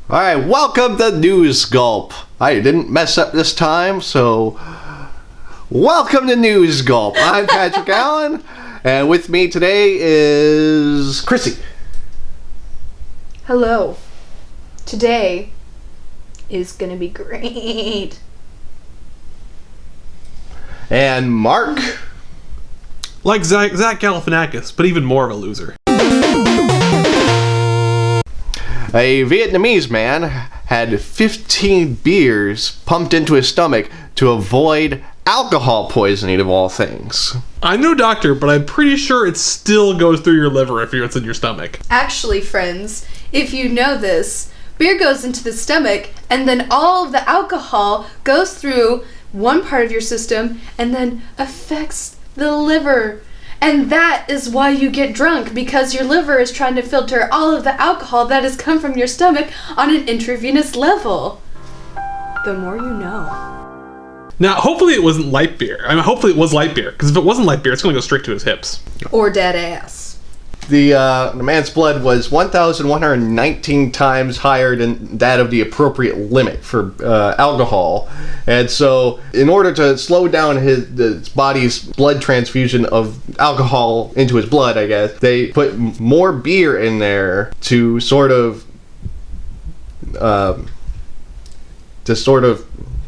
Alright, welcome to News Gulp. I didn't mess up this time, so welcome to News Gulp. I'm Patrick Allen, and with me today is Chrissy. Hello. Today is gonna be great. And Mark. Like Zach Galifianakis, but even more of a loser. A Vietnamese man had 15 beers pumped into his stomach to avoid alcohol poisoning, of all things. I'm no doctor, but I'm pretty sure it still goes through your liver if it's in your stomach. Actually, friends, if you know this, beer goes into the stomach and then all of the alcohol goes through one part of your system and then affects the liver. And that is why you get drunk, because your liver is trying to filter all of the alcohol that has come from your stomach on an intravenous level. The more you know. Now, hopefully it wasn't light beer. I mean, hopefully it was light beer, because if it wasn't light beer, it's going to go straight to his hips. Or dead ass. The man's blood was 1,119 times higher than that of the appropriate limit for alcohol. And so, in order to slow down his body's blood transfusion of alcohol into his blood, I guess, they put more beer in there to sort of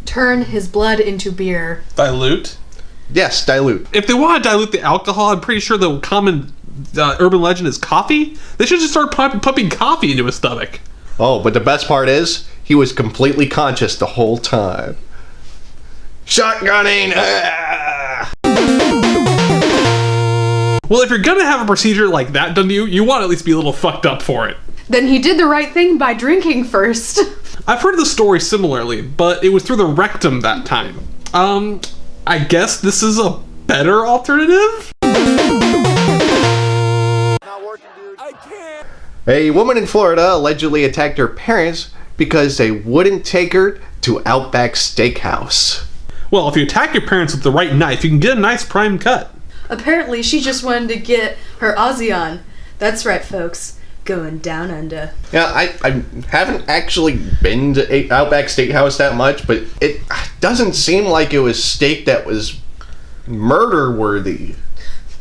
turn his blood into beer. Dilute? Yes, dilute. If they want to dilute the alcohol, I'm pretty sure the common urban legend is coffee. They should just start pumping coffee into his stomach. Oh, but the best part is, he was completely conscious the whole time. Shotgunning! Ah! Well, if you're gonna have a procedure like that done to you, you want to at least be a little fucked up for it. Then he did the right thing by drinking first. I've heard the story similarly, but it was through the rectum that time. I guess this is a better alternative? A woman in Florida allegedly attacked her parents because they wouldn't take her to Outback Steakhouse. Well, if you attack your parents with the right knife, you can get a nice prime cut. Apparently, she just wanted to get her Aussie on. That's right, folks. Going down under. Yeah, I haven't actually been to Outback Steakhouse that much, but it doesn't seem like it was steak that was murder-worthy.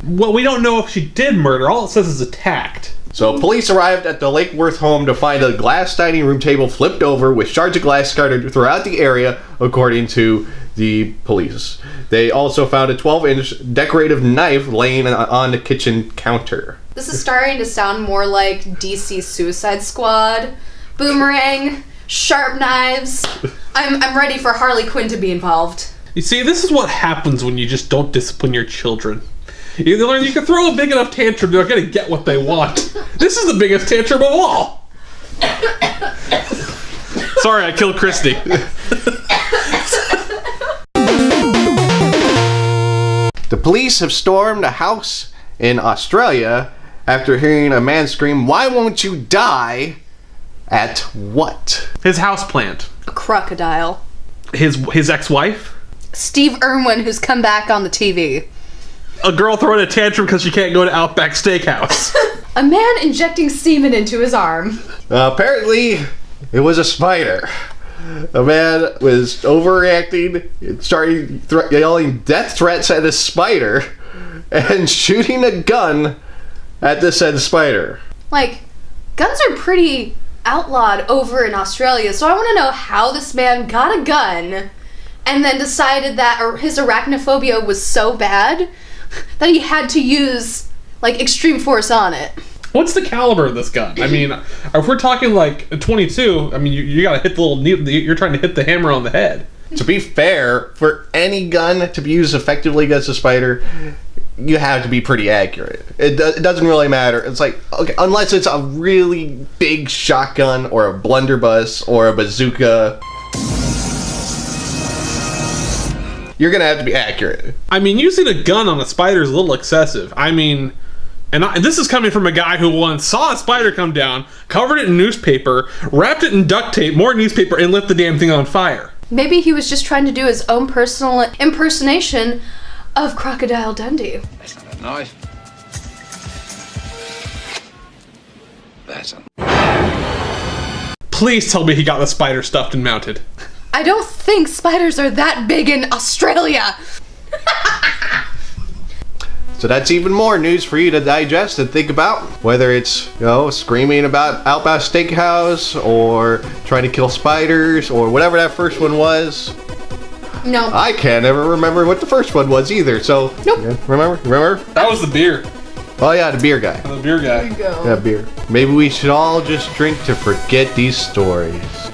Well, we don't know if she did murder. All it says is attacked. So police arrived at the Lake Worth home to find a glass dining room table flipped over with shards of glass scattered throughout the area, according to the police. They also found a 12-inch decorative knife laying on the kitchen counter. This is starting to sound more like DC Suicide Squad. Boomerang, sharp knives. I'm ready for Harley Quinn to be involved. You see, this is what happens when you just don't discipline your children. You learn you can throw a big enough tantrum, they're going to get what they want. This is the biggest tantrum of all. Sorry, I killed Christy. The police have stormed a house in Australia after hearing a man scream, "Why won't you die?" at what? His houseplant. A crocodile. His ex-wife. Steve Irwin, who's come back on the TV. A girl throwing a tantrum because she can't go to Outback Steakhouse. A man injecting semen into his arm. Apparently, it was a spider. A man was overreacting, started yelling death threats at a spider, and shooting a gun at the said spider. Like, guns are pretty outlawed over in Australia, so I want to know how this man got a gun and then decided that his arachnophobia was so bad that he had to use, like, extreme force on it. What's the caliber of this gun? I mean, if we're talking like a 22, I mean, you gotta hit the little needle, you're trying to hit the hammer on the head. To be fair, for any gun to be used effectively against a spider, you have to be pretty accurate. It doesn't really matter. It's like, okay, unless it's a really big shotgun or a blunderbuss or a bazooka, you're gonna have to be accurate. I mean, using a gun on a spider is a little excessive. I mean, and this is coming from a guy who once saw a spider come down, covered it in newspaper, wrapped it in duct tape, more newspaper, and lit the damn thing on fire. Maybe he was just trying to do his own personal impersonation of Crocodile Dundee. That's not a knife. That's a... Please tell me he got the spider stuffed and mounted. I don't think spiders are that big in Australia. So that's even more news for you to digest and think about. Whether it's, screaming about Outback Steakhouse or trying to kill spiders or whatever that first one was. No. I can't ever remember what the first one was either. So, Nope. Remember? That was the beer. Oh yeah, the beer guy. The beer guy. There you go. Yeah, beer. Maybe we should all just drink to forget these stories.